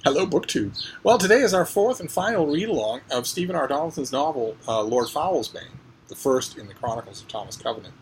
Hello, BookTube. Well, today is our fourth and final read-along of Stephen R. Donaldson's novel, Lord Foul's Bane, the first in the Chronicles of Thomas Covenant,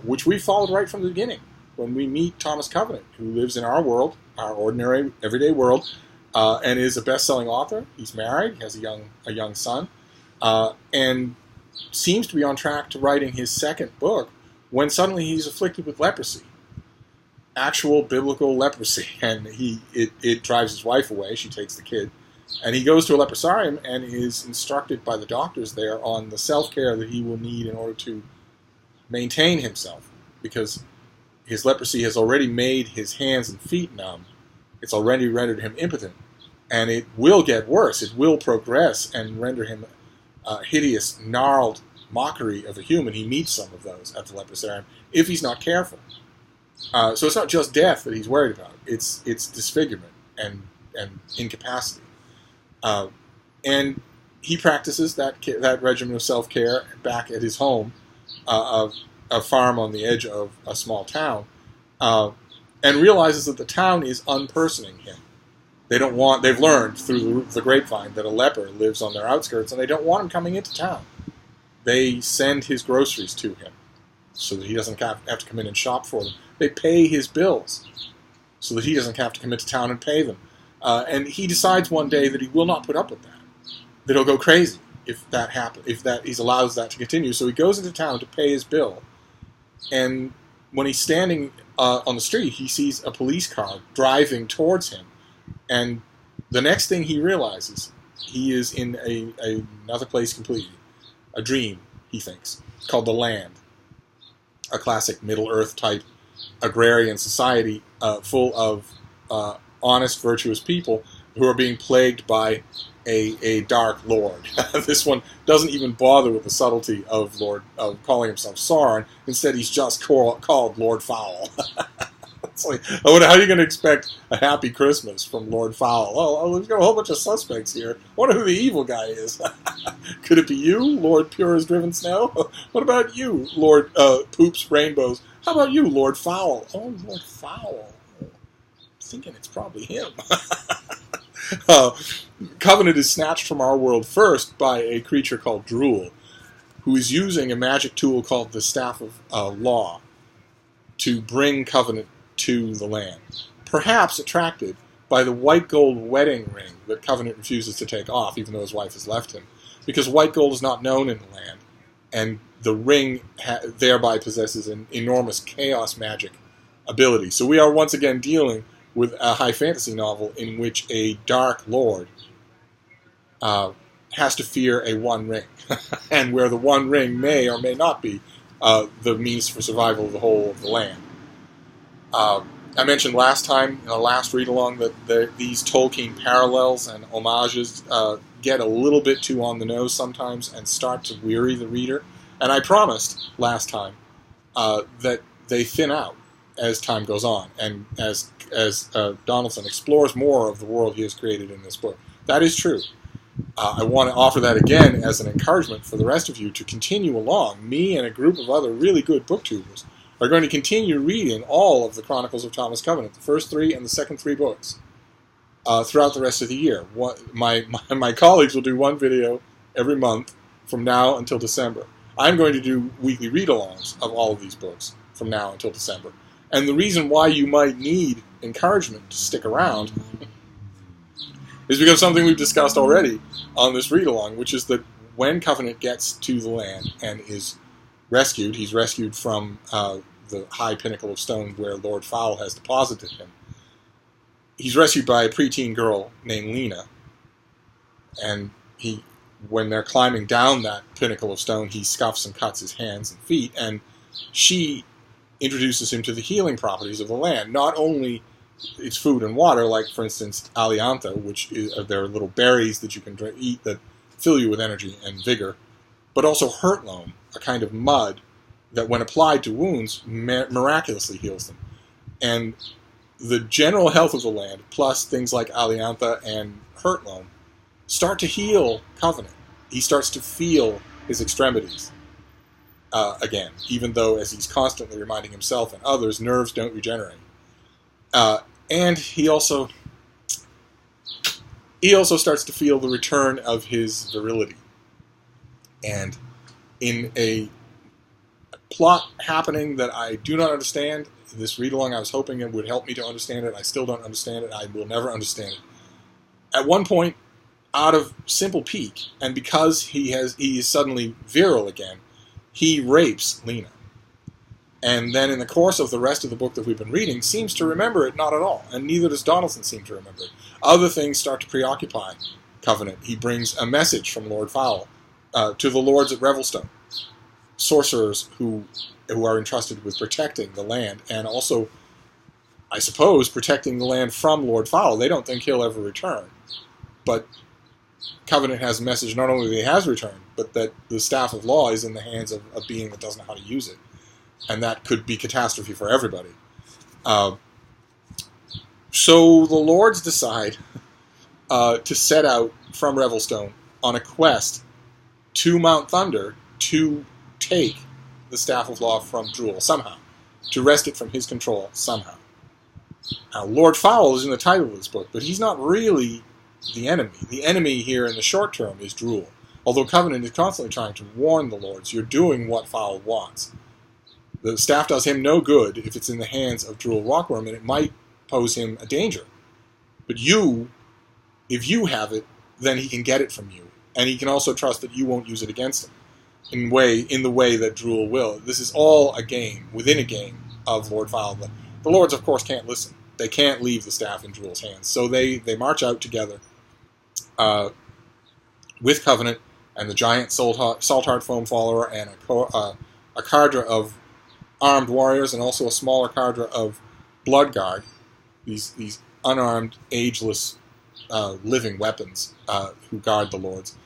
which we followed right from the beginning, when we meet Thomas Covenant, who lives in our world, our ordinary, everyday world, and is a best-selling author. He's married, he has a young son, and seems to be on track to writing his second book, when suddenly he's afflicted with leprosy. Actual biblical leprosy, and it drives his wife away. She takes the kid, and he goes to a leprosarium and is instructed by the doctors there on the self-care that he will need in order to maintain himself, because his leprosy has already made his hands and feet numb. It's already rendered him impotent, and it will get worse. It will progress and render him a hideous, gnarled mockery of a human. He meets some of those at the leprosarium if he's not careful. So it's not just death that he's worried about. It's disfigurement and incapacity. And he practices that regimen of self-care back at his home, a farm on the edge of a small town, and realizes that the town is unpersoning him. They've learned through the grapevine that a leper lives on their outskirts, and they don't want him coming into town. They send his groceries to him so that he doesn't have to come in and shop for them. They pay his bills so that he doesn't have to come into town and pay them. And he decides one day that he will not put up with that. That he'll go crazy if that happens, he allows that to continue. So he goes into town to pay his bill. And when he's standing on the street, he sees a police car driving towards him. And the next thing he realizes, he is in another place completely. A dream, he thinks, called the land. A classic Middle-earth type agrarian society full of honest, virtuous people who are being plagued by a dark lord. This one doesn't even bother with the subtlety of calling himself Sauron. Instead, he's just called Lord Foul. It's like, how are you going to expect a happy Christmas from Lord Foul? Oh, we've got a whole bunch of suspects here. I wonder who the evil guy is. Could it be you, Lord Pure as Driven Snow? What about you, Lord Poops Rainbows? How about you, Lord Foul? Oh, Lord Foul. I'm thinking it's probably him. Covenant is snatched from our world first by a creature called Drool, who is using a magic tool called the Staff of Law to bring Covenant to the land. Perhaps attracted by the white gold wedding ring that Covenant refuses to take off, even though his wife has left him, because white gold is not known in the land, and the ring thereby possesses an enormous chaos magic ability. So we are once again dealing with a high fantasy novel in which a dark lord has to fear a one ring, and where the one ring may or may not be the means for survival of the whole of the land. I mentioned last time, in the last read-along, that these Tolkien parallels and homages get a little bit too on the nose sometimes and start to weary the reader. And I promised last time that they thin out as time goes on, and as Donaldson explores more of the world he has created in this book. That is true. I want to offer that again as an encouragement for the rest of you to continue along. Me and a group of other really good booktubers are going to continue reading all of the Chronicles of Thomas Covenant, the first three and the second three books, throughout the rest of the year. My colleagues will do one video every month from now until December. I'm going to do weekly read-alongs of all of these books from now until December. And the reason why you might need encouragement to stick around is because of something we've discussed already on this read-along, which is that when Covenant gets to the land and is rescued, he's rescued from the high pinnacle of stone where Lord Foul has deposited him. He's rescued by a preteen girl named Lena, and when they're climbing down that pinnacle of stone, he scuffs and cuts his hands and feet, and she introduces him to the healing properties of the land. Not only its food and water, like, for instance, Aliantha, which there are little berries that you can eat that fill you with energy and vigor, but also Hurtloam, a kind of mud that, when applied to wounds, miraculously heals them. And the general health of the land, plus things like Aliantha and Hurtloam, start to heal Covenant. He starts to feel his extremities again, even though, as he's constantly reminding himself and others, nerves don't regenerate. And he also he also starts to feel the return of his virility. And in a plot happening that I do not understand, this read-along I was hoping it would help me to understand it. I still don't understand it. I will never understand it. At one point, out of simple pique, and because he is suddenly virile again, he rapes Lena. And then in the course of the rest of the book that we've been reading, seems to remember it not at all, and neither does Donaldson seem to remember it. Other things start to preoccupy Covenant. He brings a message from Lord Fowl to the lords at Revelstone, sorcerers who are entrusted with protecting the land, and also, I suppose, protecting the land from Lord Fowl. They don't think he'll ever return, but Covenant has a message not only that he has returned, but that the staff of law is in the hands of a being that doesn't know how to use it. And that could be catastrophe for everybody. So the lords decide to set out from Revelstone on a quest to Mount Thunder to take the staff of law from Drool somehow, to wrest it from his control somehow. Now, Lord Fowl is in the title of this book, but he's not really the enemy. The enemy here in the short term is Drool. Although Covenant is constantly trying to warn the lords, you're doing what Fowl wants. The staff does him no good if it's in the hands of Drool Rockworm, and it might pose him a danger. But you, if you have it, then he can get it from you. And he can also trust that you won't use it against him in the way that Drool will. This is all a game, within a game, of Lord Fowl. The lords, of course, can't listen. They can't leave the staff in Drool's hands. So they march out together with Covenant and the giant Saltheart Foam Follower and a cadre of armed warriors and also a smaller cadre of Bloodguard, these unarmed, ageless, living weapons who guard the lords,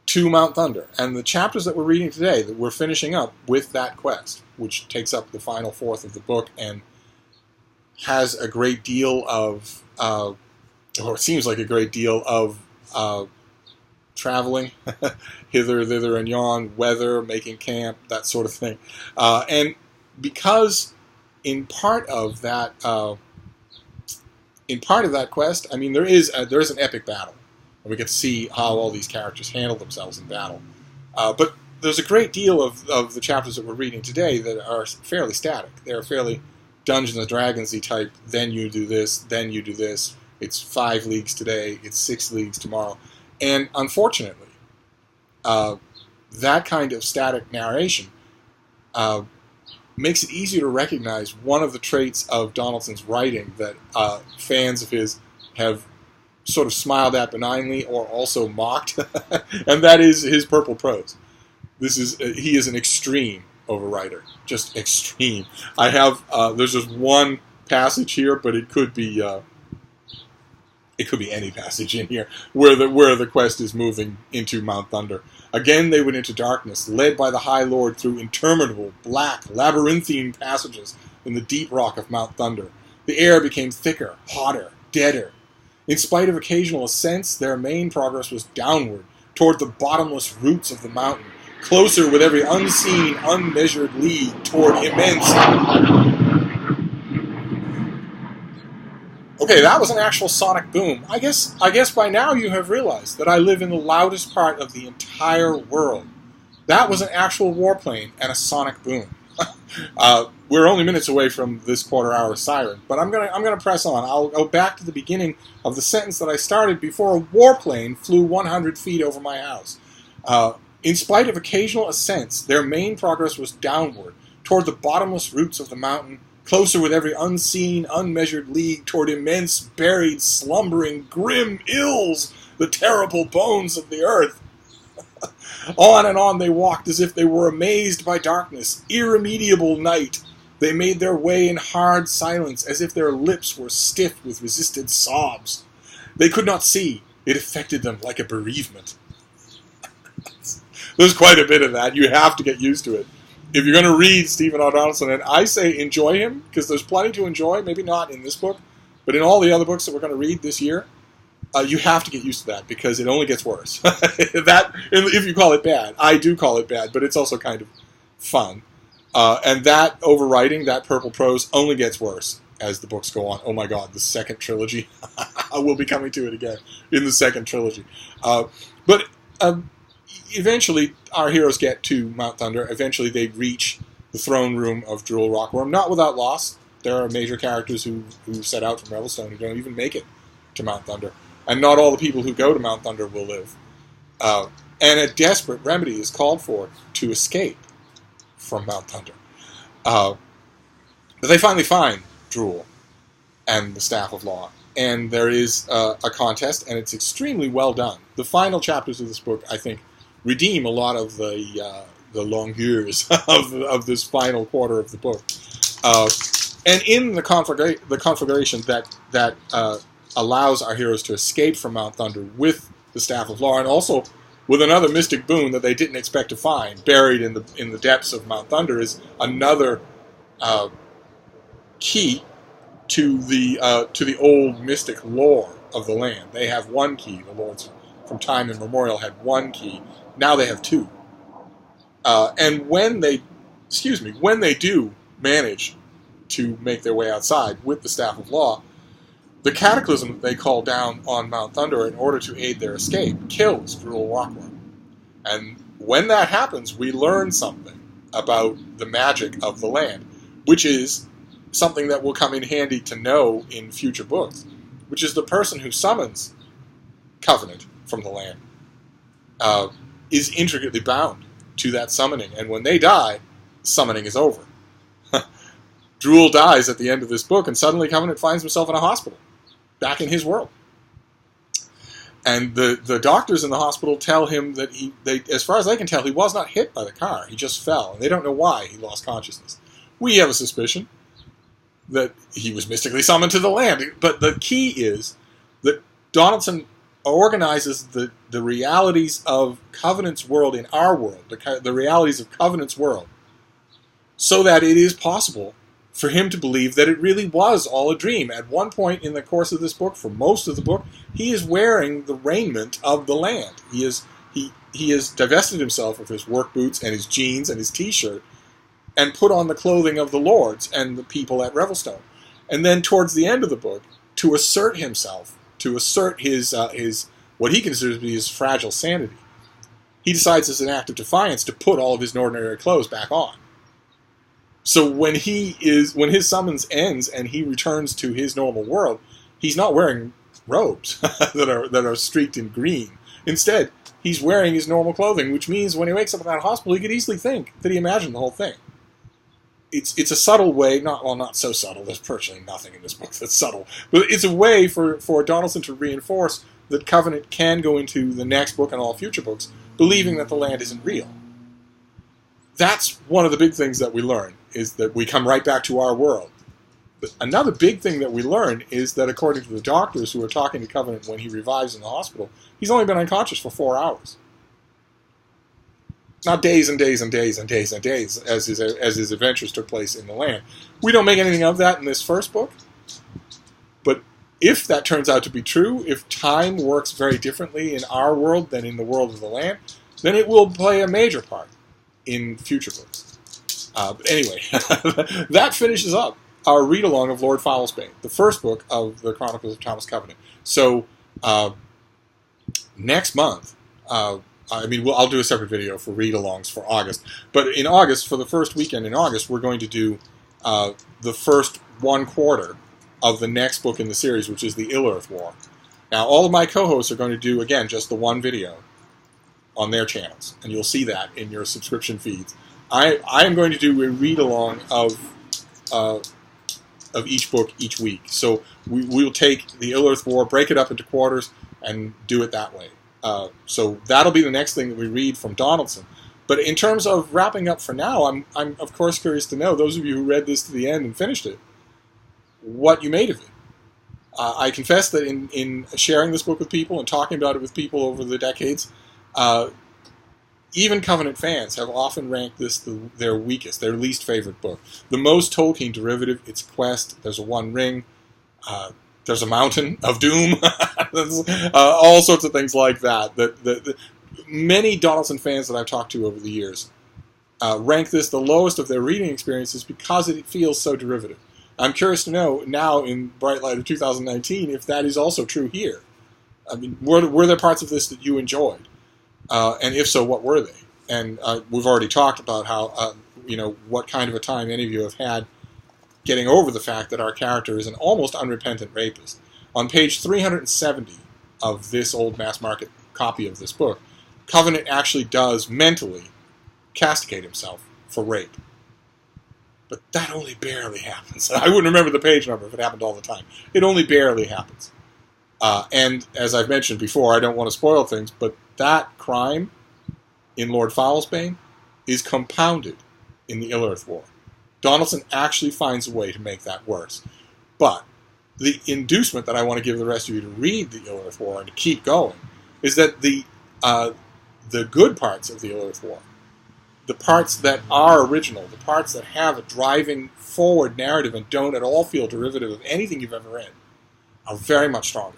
to Mount Thunder. And the chapters that we're reading today, that we're finishing up with that quest, which takes up the final fourth of the book and has a great deal of, or it seems like a great deal of traveling, hither, thither, and yon, weather, making camp, that sort of thing. And because in part of that quest, I mean, there is an epic battle, and we get to see how all these characters handle themselves in battle. But there's a great deal of the chapters that we're reading today that are fairly static. They're fairly Dungeons and Dragons-y type. Then you do this. Then you do this. It's 5 leagues today. It's 6 leagues tomorrow. And unfortunately, that kind of static narration makes it easier to recognize one of the traits of Donaldson's writing that fans of his have sort of smiled at benignly or also mocked, and that is his purple prose. He is an extreme overwriter, just extreme. I have there's just one passage here, but it could be any passage in here where the quest is moving into Mount Thunder. Again, they went into darkness, led by the High Lord through interminable, black, labyrinthine passages in the deep rock of Mount Thunder. The air became thicker, hotter, deader. In spite of occasional ascents, their main progress was downward, toward the bottomless roots of the mountain, closer with every unseen, unmeasured league toward immense... Okay, that was an actual sonic boom. I guess by now you have realized that I live in the loudest part of the entire world. That was an actual warplane and a sonic boom. We're only minutes away from this quarter-hour siren, but I'm gonna press on. I'll go back to the beginning of the sentence that I started before a warplane flew 100 feet over my house. In spite of occasional ascents, their main progress was downward, toward the bottomless roots of the mountain, closer with every unseen, unmeasured league toward immense, buried, slumbering, grim ills, the terrible bones of the earth. On and on they walked as if they were amazed by darkness, irremediable night. They made their way in hard silence, as if their lips were stiff with resisted sobs. They could not see. It affected them like a bereavement. There's quite a bit of that. You have to get used to it. If you're going to read Stephen R. Donaldson, and I say enjoy him, because there's plenty to enjoy, maybe not in this book, but in all the other books that we're going to read this year, you have to get used to that, because it only gets worse. That, if you call it bad. I do call it bad, but it's also kind of fun. And that overwriting, that purple prose, only gets worse as the books go on. Oh my god, the second trilogy. We'll be coming to it again in the second trilogy. But eventually, our heroes get to Mount Thunder. Eventually, they reach the throne room of Drool Rockworm, not without loss. There are major characters who set out from Revelstone who don't even make it to Mount Thunder. And not all the people who go to Mount Thunder will live. And a desperate remedy is called for to escape from Mount Thunder. But they finally find Drool and the Staff of Law. And there is a contest, and it's extremely well done. The final chapters of this book, I think, redeem a lot of the longueurs of this final quarter of the book. And in the conflagration that allows our heroes to escape from Mount Thunder with the Staff of Law, and also with another mystic boon that they didn't expect to find, buried in the depths of Mount Thunder, is another key to the old mystic lore of the land. They have one key. The lords from time immemorial had one key. Now they have two. And when they do manage to make their way outside with the Staff of Law, the cataclysm that they call down on Mount Thunder in order to aid their escape kills Drool Rockworm. And when that happens, we learn something about the magic of the land, which is something that will come in handy to know in future books, which is the person who summons Covenant from the land is intricately bound to that summoning. And when they die, summoning is over. Drool dies at the end of this book, and suddenly Covenant finds himself in a hospital, back in his world. And the doctors in the hospital tell him that as far as they can tell, he was not hit by the car. He just fell, and they don't know why he lost consciousness. We have a suspicion that he was mystically summoned to the land. But the key is that Donaldson organizes the realities of Covenant's world in our world, the realities of Covenant's world, so that it is possible for him to believe that it really was all a dream. At one point in the course of this book, for most of the book, he is wearing the raiment of the land. He has divested himself of his work boots and his jeans and his t-shirt and put on the clothing of the lords and the people at Revelstone. And then towards the end of the book, to assert himself, to assert his what he considers to be his fragile sanity, he decides as an act of defiance to put all of his ordinary clothes back on. So when his summons ends and he returns to his normal world, he's not wearing robes that are streaked in green. Instead, he's wearing his normal clothing, which means when he wakes up in that hospital, he could easily think that he imagined the whole thing. It's a subtle way, not so subtle, there's virtually nothing in this book that's subtle, but it's a way for Donaldson to reinforce that Covenant can go into the next book and all future books believing that the land isn't real. That's one of the big things that we learn, is that we come right back to our world. But another big thing that we learn is that according to the doctors who are talking to Covenant when he revives in the hospital, he's only been unconscious for 4 hours. Not days and days and days and days and days as his adventures took place in the land. We don't make anything of that in this first book. But if that turns out to be true, if time works very differently in our world than in the world of the land, then it will play a major part in future books. But anyway, that finishes up our read-along of Lord Foul's Bane, the first book of the Chronicles of Thomas Covenant. So next month, I'll do a separate video for read-alongs for August. But in August, for the first weekend in August, we're going to do the first 1/4 of the next book in the series, which is the Ill-Earth War. Now, all of my co-hosts are going to do, again, just the one video on their channels, and you'll see that in your subscription feeds. I am going to do a read-along of each book each week. So we will take the Ill-Earth War, break it up into quarters, and do it that way. So that'll be the next thing that we read from Donaldson. But in terms of wrapping up for now, I'm of course curious to know, those of you who read this to the end and finished it, what you made of it. I confess that in sharing this book with people and talking about it with people over the decades, even Covenant fans have often ranked this their weakest, their least favorite book. The most Tolkien derivative, it's Quest, there's a One Ring, there's a Mountain of Doom, all sorts of things like that. The many Donaldson fans that I've talked to over the years rank this the lowest of their reading experiences because it feels so derivative. I'm curious to know now, in bright light of 2019, if that is also true here. I mean, were there parts of this that you enjoyed? And if so, what were they? And we've already talked about how, what kind of a time any of you have had getting over the fact that our character is an almost unrepentant rapist. On page 370 of this old mass market copy of this book, Covenant actually does mentally castigate himself for rape. But that only barely happens. I wouldn't remember the page number if it happened all the time. It only barely happens. And as I've mentioned before, I don't want to spoil things, but that crime in Lord Fowl's Bane is compounded in the Illyrith War. Donaldson actually finds a way to make that worse. But the inducement that I want to give the rest of you to read the Illyrith War and to keep going is that the good parts of the Illyrith War, the parts that are original, the parts that have a driving forward narrative and don't at all feel derivative of anything you've ever read, are very much stronger.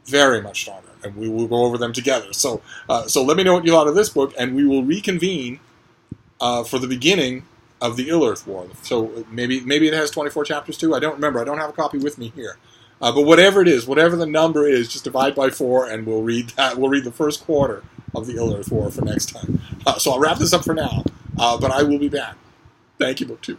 Very much stronger. And we will go over them together. So let me know what you thought of this book, and we will reconvene for the beginning of the Illyrith War. So maybe it has 24 chapters too. I don't remember. I don't have a copy with me here. But whatever it is, whatever the number is, just divide by 4, and we'll read that. We'll read the first quarter of the Illyrith War for next time. So I'll wrap this up for now, but I will be back. Thank you, Book 2.